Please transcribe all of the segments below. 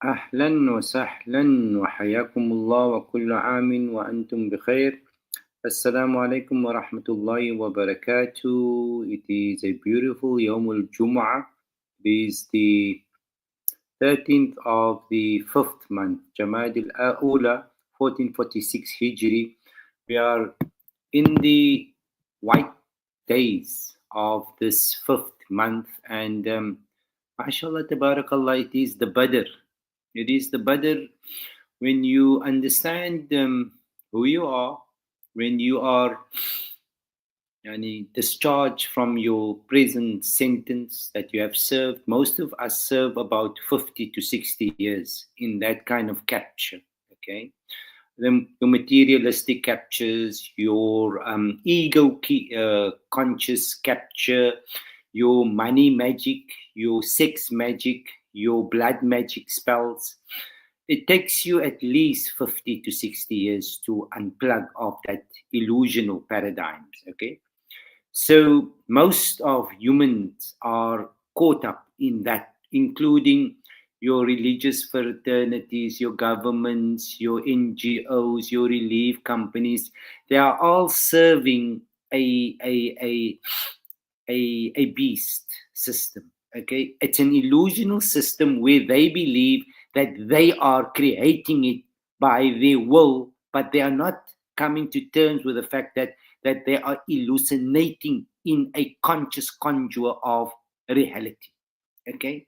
أهلا وسهلا وحياكم الله وكل عام وأنتم بخير. Assalamu alaikum wa rahmatullahi wa barakatuh. It is a beautiful Yawm al-Jum'ah. It is the 13th of the 5th month, Jamad al-Ula, 1446 Hijri. We are in the white days of this 5th month, and mashallah, tabarakallah, it is the badr. It is the badr when you understand who you are, when you are discharged from your prison sentence that you have served. Most of us serve about 50 to 60 years in that kind of capture. Okay, your materialistic captures, your ego conscious capture, your money magic, your sex magic, your blood magic spells. It takes you at least 50 to 60 years to unplug of that illusional paradigms. Okay, so most of humans are caught up in that, including your religious fraternities, your governments, your NGOs, your relief companies. They are all serving a beast system. Okay, it's an illusional system where they believe that they are creating it by their will, but they are not coming to terms with the fact that they are hallucinating in a conscious conjure of reality. Okay,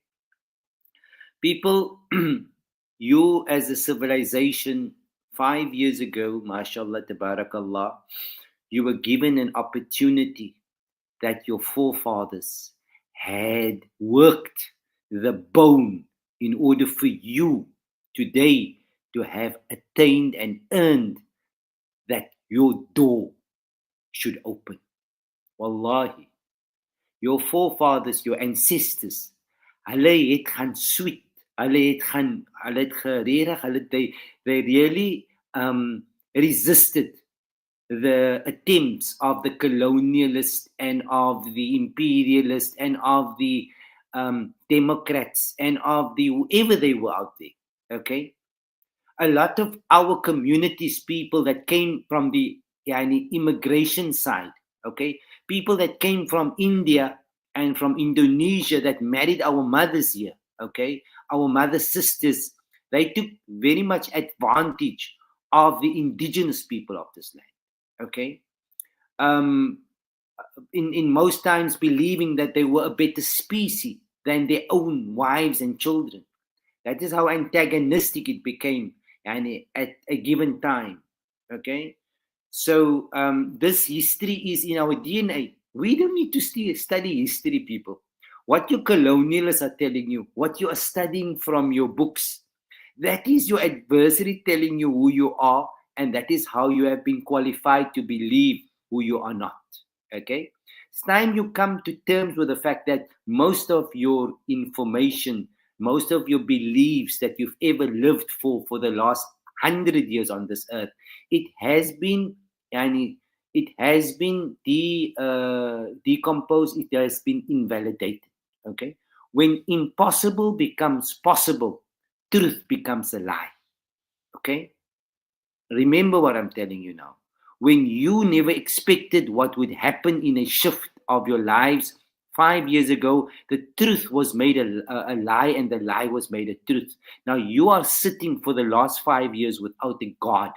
people, you as a civilization 5 years ago, mashallah, tabarakallah, you were given an opportunity that your forefathers had worked the bone in order for you today to have attained and earned that your door should open. Wallahi, your forefathers, your ancestors, hulle het gaan sweet, they really resisted the attempts of the colonialists and of the imperialists and of the Democrats and of the whoever they were out there. Okay, a lot of our communities, people that came from the immigration side, okay, people that came from India and from Indonesia that married our mothers here, okay, our mother sisters, they took very much advantage of the indigenous people of this land. Okay, in most times believing that they were a better species than their own wives and children. That is how antagonistic it became at a given time. Okay, So this history is in our DNA. We don't need to study history, people. What your colonialists are telling you, what you are studying from your books, that is your adversary telling you who you are, and that is how you have been qualified to believe who you are not. Okay? It's time you come to terms with the fact that most of your information, most of your beliefs that you've ever lived for the last 100 years on this earth, it has been and it has been decomposed, it has been invalidated. Okay? When impossible becomes possible, truth becomes a lie. Okay? Remember what I'm telling you now. When you never expected what would happen in a shift of your lives 5 years ago, the truth was made a lie and the lie was made a truth. Now you are sitting for the last 5 years without a God.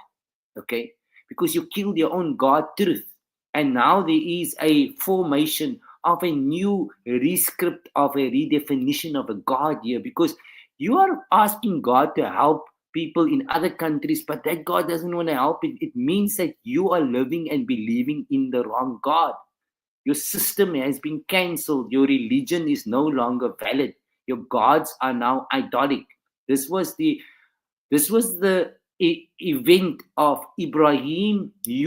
Okay? Because you killed your own God truth. And now there is a formation of a new rescript, of a redefinition of a God here, because you are asking God to help people in other countries, but that God doesn't want to help it. It means that you are living and believing in the wrong God. Your system has been cancelled. Your religion is no longer valid. Your gods are now idolic. This was the event of Ibrahim. We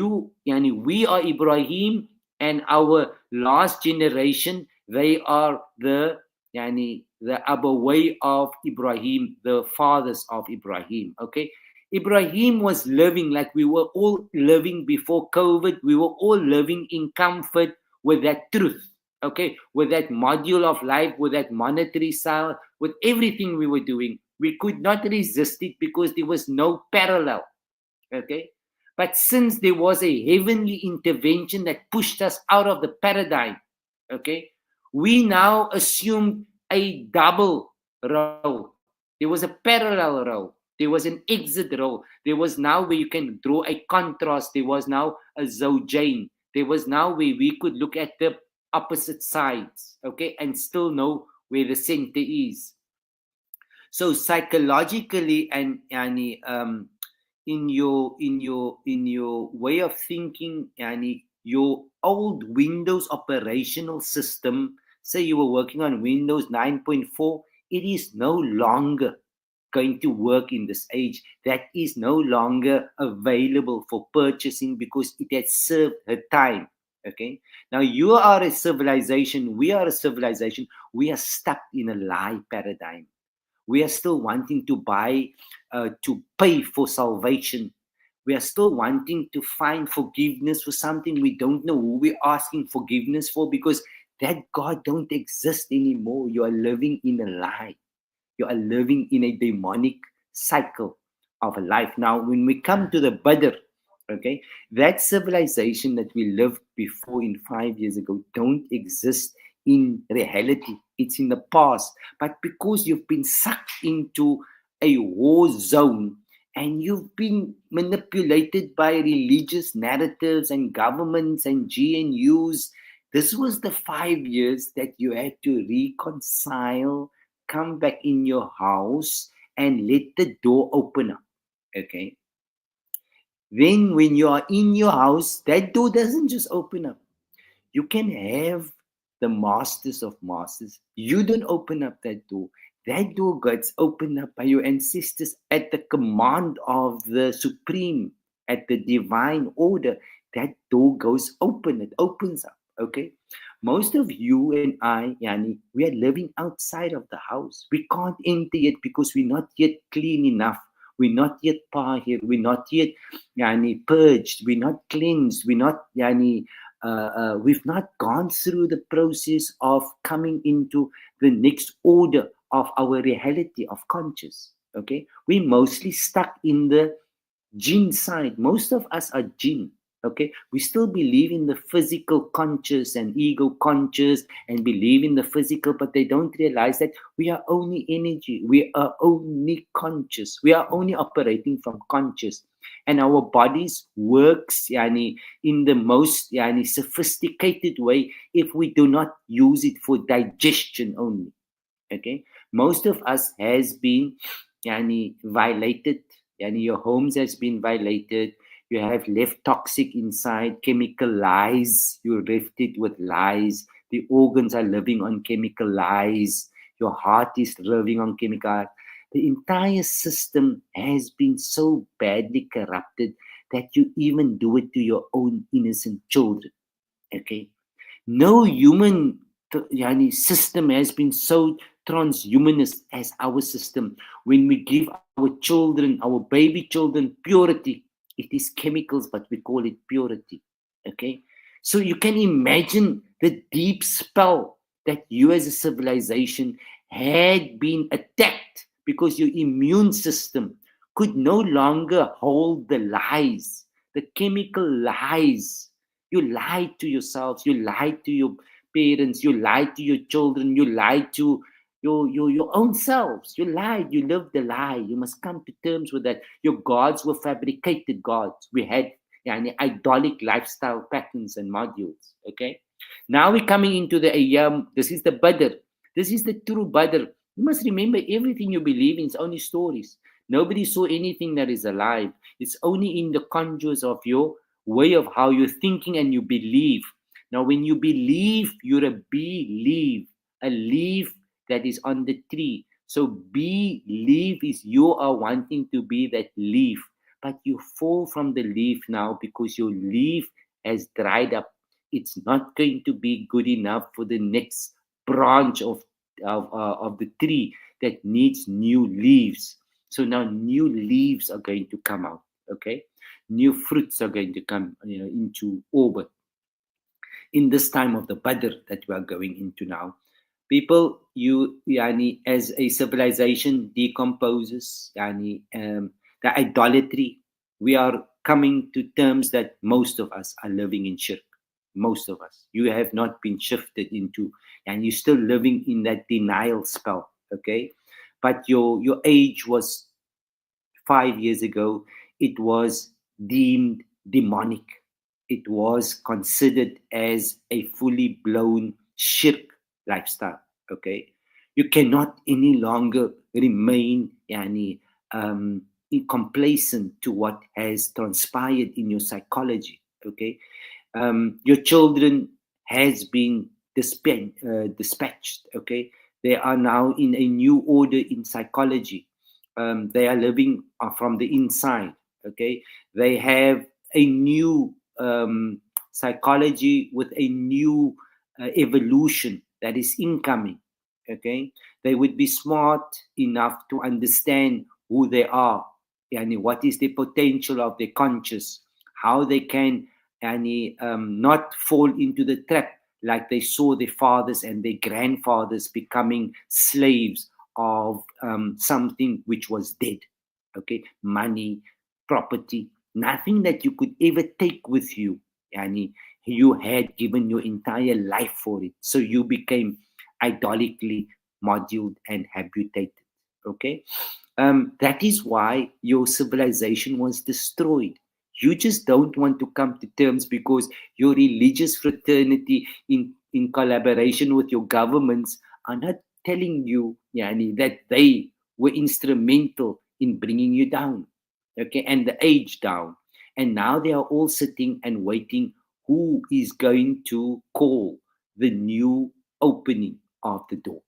are Ibrahim, and our last generation, they are the Abaway of Ibrahim, the fathers of Ibrahim. Okay, Ibrahim was living like we were all living before COVID. We were all living in comfort with that truth. Okay, with that module of life, with that monetary side, with everything we were doing. We could not resist it because there was no parallel. Okay. But since there was a heavenly intervention that pushed us out of the paradigm, okay, we now assumed a double role. There was a parallel role. There was an exit role. There was now where you can draw a contrast. There was now a Zojane. There was now where we could look at the opposite sides, okay, and still know where the center is. So psychologically and in your way of thinking, your old Windows operational system, say you were working on Windows 9.4, it is no longer going to work in this age. That is no longer available for purchasing because it has served her time. Okay, now you are a civilization, we are a civilization, we are stuck in a lie paradigm. We are still wanting to to pay for salvation. We are still wanting to find forgiveness for something we don't know who we're asking forgiveness for, because that God don't exist anymore. You are living in a lie. You are living in a demonic cycle of a life. Now, when we come to the Badr, okay, that civilization that we lived before in 5 years ago don't exist in reality. It's in the past. But because you've been sucked into a war zone and you've been manipulated by religious narratives and governments and GNUs, this was the 5 years that you had to reconcile, come back in your house and let the door open up. Okay. Then when you are in your house, that door doesn't just open up. You can have the masters of masters. You don't open up that door. That door gets opened up by your ancestors at the command of the supreme, at the divine order. That door goes open. It opens up. Okay. Most of you and I, we are living outside of the house. We can't enter yet because we're not yet clean enough. We're not yet tahir. We're not yet purged. We're not cleansed. We're not we've not gone through the process of coming into the next order of our reality of conscious. Okay, we mostly stuck in the jinn side. Most of us are jinn. Okay, we still believe in the physical conscious and ego conscious and believe in the physical, but they don't realize that we are only energy. We are only conscious. We are only operating from conscious, and our bodies works in the most sophisticated way if we do not use it for digestion only. Okay, most of us has been violated. Your homes has been violated, You have left toxic inside, chemical lies. You left it with lies. The organs are living on chemical lies. Your heart is living on chemical. The entire system has been so badly corrupted that you even do it to your own innocent children. Okay, no human system has been so transhumanist as our system. When we give our children, our baby children, purity, it is chemicals, but we call it purity. Okay, so you can imagine the deep spell that you as a civilization had been attacked because your immune system could no longer hold the lies, the chemical lies. You lied to yourselves, you lied to your parents, you lied to your children, you lied to your own selves. You lied, you lived a lie. You must come to terms with that. Your gods were fabricated gods. We had idolic lifestyle patterns and modules. Okay. Now we're coming into the ayam. This is the badr. This is the true badr. You must remember everything you believe in is only stories. Nobody saw anything that is alive. It's only in the contours of your way of how you're thinking and you believe. Now, when you believe, you're a believe, a leaf that is on the tree. So, believe is you are wanting to be that leaf, but you fall from the leaf now because your leaf has dried up. It's not going to be good enough for the next branch of the tree that needs new leaves. So now new leaves are going to come out. Okay, new fruits are going to come into orbit in this time of the Badr that we are going into now. People, as a civilization decomposes, the idolatry, we are coming to terms that most of us are living in shirk. Most of us. You have not been shifted into, and you're still living in that denial spell. Okay, but your age was 5 years ago, it was deemed demonic. It was considered as a fully blown shirk lifestyle. Okay, you cannot any longer remain complacent to what has transpired in your psychology. Okay, your children has been dispatched. Okay, they are now in a new order in psychology. They are living from the inside. Okay, they have a new psychology with a new evolution that is incoming. Okay, they would be smart enough to understand who they are and what is the potential of their conscious, how they can not fall into the trap like they saw their fathers and their grandfathers becoming slaves of something which was dead. Okay, money, property, nothing that you could ever take with you. Yani, you had given your entire life for it. So you became idolically moduled and habitated. Okay, that is why your civilization was destroyed. You just don't want to come to terms because your religious fraternity, in collaboration with your governments, are not telling you that they were instrumental in bringing you down, okay, and the age down. And now they are all sitting and waiting who is going to call the new opening of the door.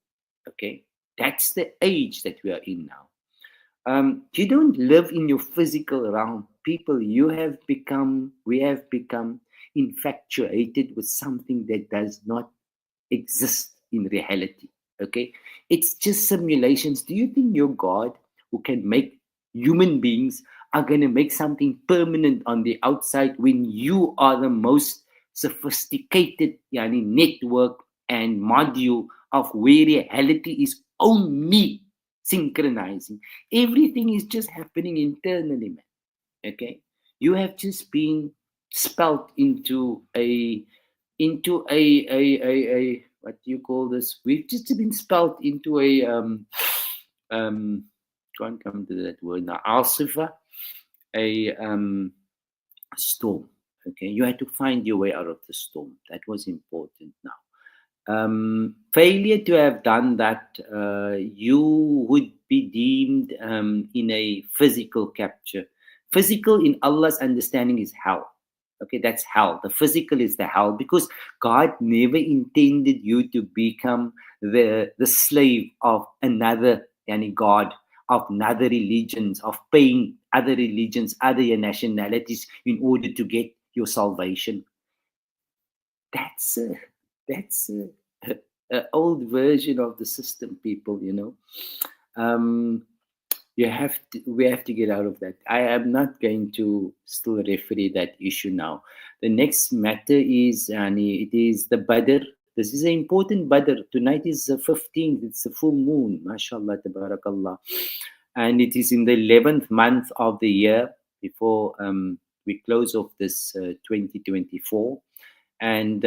Okay, that's the age that we are in now. You don't live in your physical realm. People, we have become infatuated with something that does not exist in reality. Okay, it's just simulations. Do you think your God, who can make human beings, are going to make something permanent on the outside when you are the most sophisticated network and module of where reality is only synchronizing? Everything is just happening internally, man. Okay, you have just been spelt into a what do you call this? We've just been spelt into a um can't come to that word now. Alcifer, a storm. Okay, you had to find your way out of the storm. That was important. Now, failure to have done that, you would be deemed in a physical capture. Physical in Allah's understanding is hell. Okay, that's hell. The physical is the hell because God never intended you to become the slave of another yani God, of another religions, of paying other religions, other nationalities in order to get your salvation. That's a old version of the system, people. Um, we have to get out of that. I am not going to still referee that issue now. The next matter is, and it is the badr. This is an important badr. Tonight is the 15th. It's a full moon. MashaAllah, tabarakallah. And it is in the 11th month of the year before we close off this 2024. And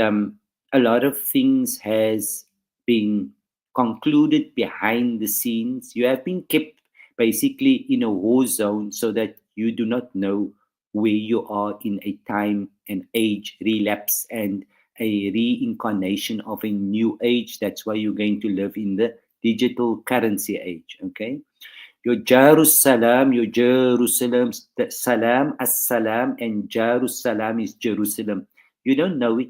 a lot of things has been concluded behind the scenes. You have been kept basically in a war zone so that you do not know where you are in a time and age relapse and a reincarnation of a new age. That's why you're going to live in the digital currency age. Okay, your Jerusalem, your Jerusalem, Salam, As-Salam, and Jerusalem is Jerusalem. You don't know it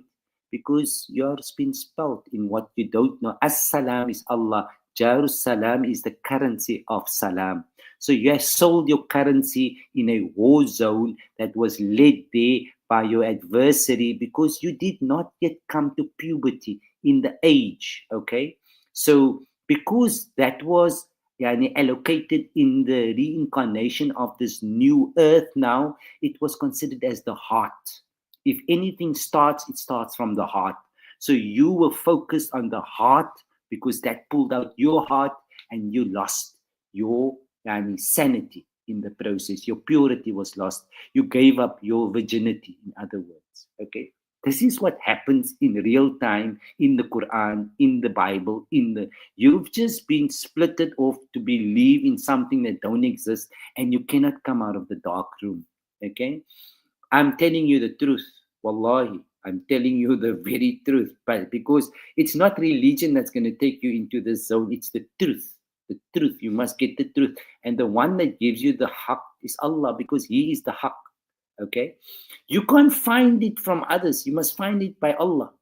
because yours been spelled in what you don't know. As-Salam is Allah. Jerusalem is the currency of Salam. So you have sold your currency in a war zone that was led there by your adversary because you did not yet come to puberty in the age. Okay, so because that was allocated in the reincarnation of this new earth now, it was considered as the heart. If anything starts, it starts from the heart. So you were focused on the heart because that pulled out your heart and you lost your sanity in the process. Your purity was lost. You gave up your virginity, in other words. Okay. This is what happens in real time in the Quran, in the Bible, you've just been splitted off to believe in something that don't exist and you cannot come out of the dark room. Okay? I'm telling you the truth. Wallahi, I'm telling you the very truth. But because it's not religion that's going to take you into this zone, it's the truth. The truth. You must get the truth. And the one that gives you the haqq is Allah because He is the haqq. Okay? You can't find it from others. You must find it by Allah.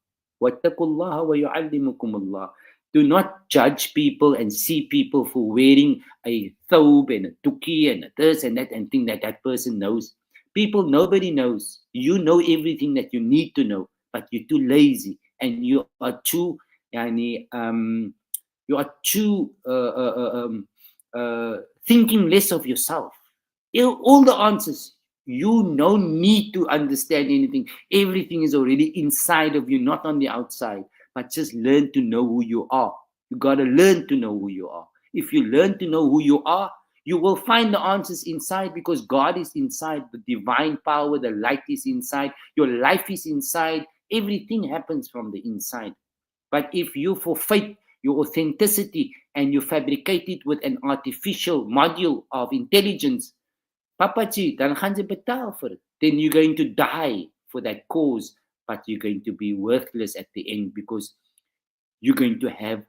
وَاتَّقُوا اللَّهَ وَيُعَلِّمُكُمُ اللَّهُ. Do not judge people and see people for wearing a thobe and a tuki and a this and that and think that that person knows. People, nobody knows. You know everything that you need to know, but you're too lazy and you are too, thinking less of yourself. All the answers. You don't need to understand anything. Everything is already inside of you, not on the outside. But just learn to know who you are. You got to learn to know who you are. If you learn to know who you are, you will find the answers inside because God is inside. The divine power, the light is inside. Your life is inside. Everything happens from the inside. But if you forfeit your authenticity and you fabricate it with an artificial module of intelligence, Papaji, dan gaan ze betaal for it. Then you're going to die for that cause, but you're going to be worthless at the end because you're going to have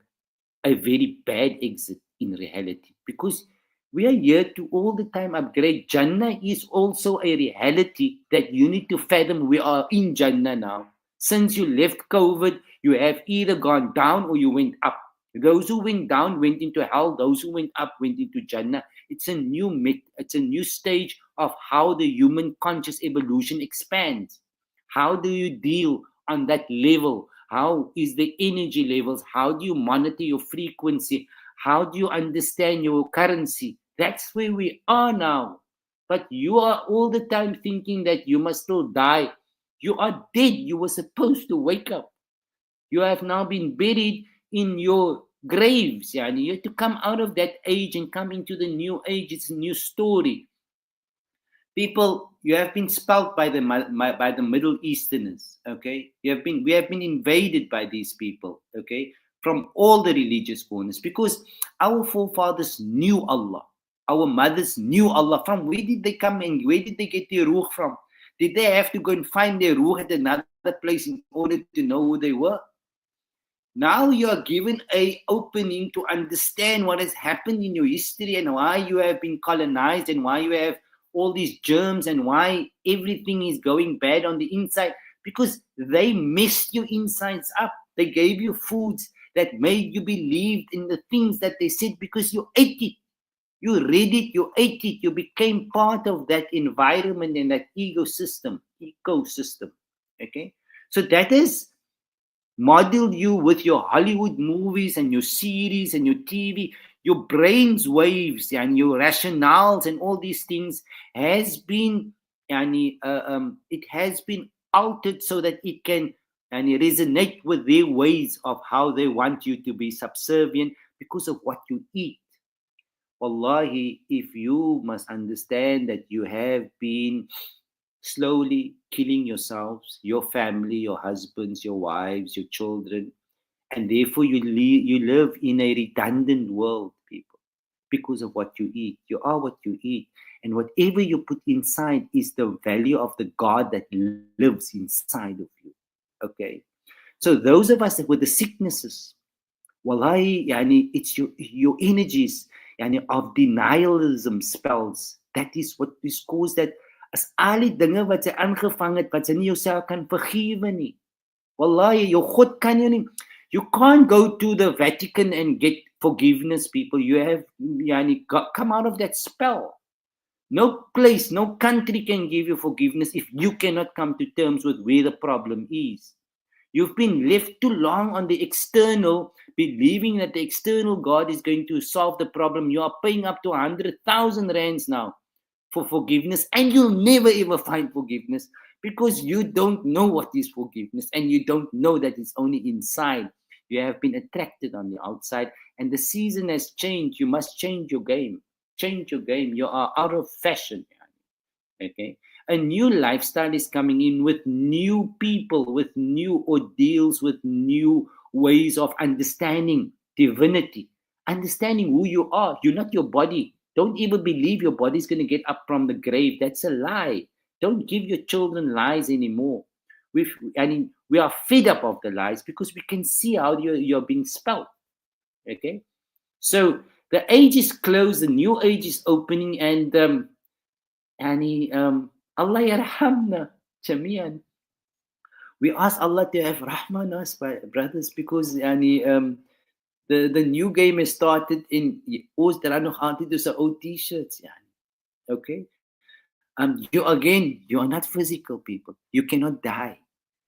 a very bad exit in reality. Because we are here to all the time upgrade. Jannah is also a reality that you need to fathom. We are in Jannah now. Since you left COVID, you have either gone down or you went up. Those who went down went into hell. Those who went up went into Jannah. It's a new stage of how the human conscious evolution expands. How do you deal on that level? How is the energy levels? How do you monitor your frequency? How do you understand your currency? That's where we are now. But you are all the time thinking that you must still die. You are dead. You were supposed to wake up. You have now been buried in your graves. Yani. You have to come out of that age and come into the new age. It's a new story. People, you have been spelt by the Middle Easterners. Okay, we have been invaded by these people. Okay, from all the religious corners because our forefathers knew Allah. Our mothers knew Allah. From where did they come and where did they get their ruh from? Did they have to go and find their ruh at another place in order to know who they were? Now you are given a opening to understand what has happened in your history and why you have been colonized and why you have all these germs and why everything is going bad on the inside, because they messed your insides up. They gave you foods that made you believe in the things that they said because you ate it. You read it, you ate it, you became part of that environment and that ecosystem. Okay? So that is model you with your Hollywood movies and your series and your TV, your brain's waves and your rationales and all these things has been, it has been altered so that it can resonate with their ways of how they want you to be subservient because of what you eat. Wallahi, if you must understand that you have been slowly killing yourselves, your family, your husbands, your wives, your children, and therefore you live in a redundant world, people, because of what you eat. You are what you eat. And whatever you put inside is the value of the God that lives inside of you. Okay? So those of us with the sicknesses, wallahi, it's your energies of denialism spells. That is what is caused that as al die dinge wat sy aangevang het, wat sy nie jouself kan vergewe nie. Wallahi, jou God kan jou nie. You can't go to the Vatican and get forgiveness, people. You have come out of that spell. No place, no country can give you forgiveness if you cannot come to terms with where the problem is. You've been left too long on the external, believing that the external God is going to solve the problem. You are paying up to 100,000 rands now for forgiveness, and you'll never ever find forgiveness because you don't know what is forgiveness and you don't know that it's only inside. You have been attracted on the outside, and the season has changed. You must change your game. Change your game. You are out of fashion. Okay? A new lifestyle is coming in with new people, with new ordeals, with new ways of understanding divinity, understanding who you are. You're not your body. Don't even believe your body's going to get up from the grave. That's a lie. Don't give your children lies anymore. We are fed up of the lies because we can see how you're being spelt. Okay? So the age is closed, the new age is opening, and Allah yarhamna jamian. We ask Allah to have rahman on us, brothers, because the new game has started in ons dra nog altyd dus ou t-shirts. Okay? You are not physical, people. You cannot die.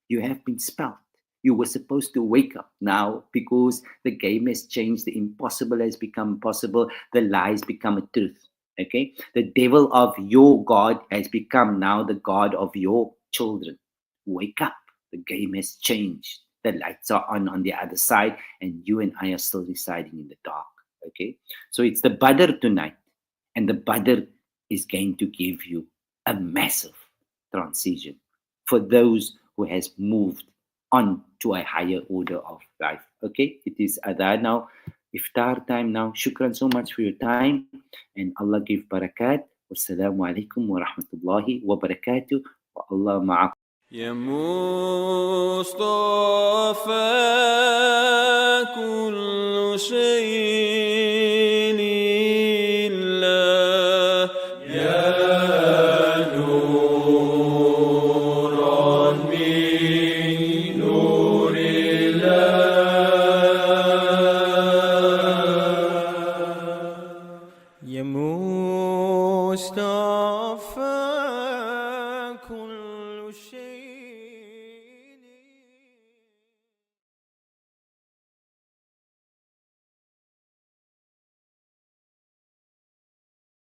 You have been spelt. You were supposed to wake up now because the game has changed. The impossible has become possible. The lies become a truth. Okay? The devil of your God has become now the God of your children. Wake up. The game has changed. The lights are on the other side, and you and I are still residing in the dark. Okay? So it's the badr tonight. And the badr is going to give you a massive transition for those who has moved on to a higher order of life. Okay? It is adhan now. Iftar time now. Shukran so much for your time. And Allah give barakat. Wassalamu alaikum wa rahmatullahi wa barakatuh. Wa Allah ma'akum. يا مصطفى كل شيء لله يا نورا من نور الله يا مصطفى كل شيء